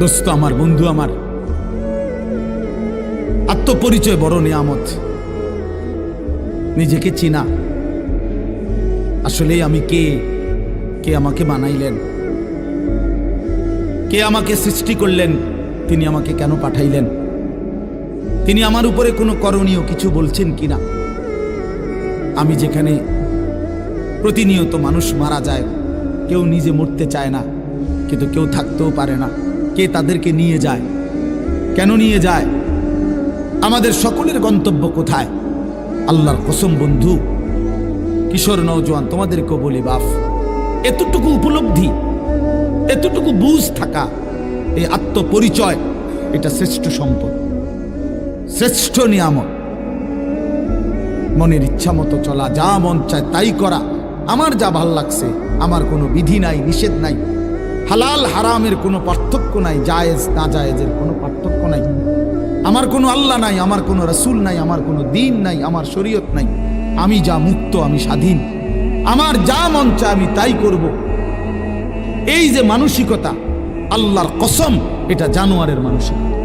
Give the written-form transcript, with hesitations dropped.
দোস্ত আমার, বন্ধু আমার, আত্মপরিচয় বড় নিয়ামত। নিজেকে চিনা, আসলে আমি কে, কে আমাকে বানাইলেন, কে আমাকে সৃষ্টি করলেন, তিনি আমাকে কেন পাঠাইলেন, তিনি আমার উপরে কোনো করণীয় কিছু বলছেন কিনা। আমি যেখানে প্রতিনিয়ত মানুষ মারা যায়, কেউ নিজে মরতে চায় না, কিন্তু কেউ থাকতেও পারে না। কে তাদেরকে নিয়ে যায়, কেন নিয়ে যায়, আমাদের সকলের গন্তব্য কোথায়? আল্লাহর কসম বন্ধু, কিশোর নওজোয়ান, তোমাদেরকেও বলি বাপ, এতটুকু উপলব্ধি, এতটুকু বুঝ থাকা, এই আত্মপরিচয়, এটা শ্রেষ্ঠ সম্পদ, শ্রেষ্ঠ নিয়ামত। মনের ইচ্ছা মতো চলা, যা মন চায় তাই করা, আমার যা ভাল লাগছে, আমার কোনো বিধি নাই, নিষেধ নাই, হালাল হারামের কোনো পার্থক্য নাই, জায়েজ না জায়েজের কোনো পার্থক্য নাই, আমার কোনো আল্লাহ নাই, আমার কোনো রাসূল নাই, আমার কোনো দিন নাই, আমার শরীয়ত নাই। আমি যা মুক্ত, আমি স্বাধীন, আমার যা মন চায় আমি তাই করব। এই যে মানসিকতা, আল্লাহর কসম, এটা জানোয়ারের মানসিকতা।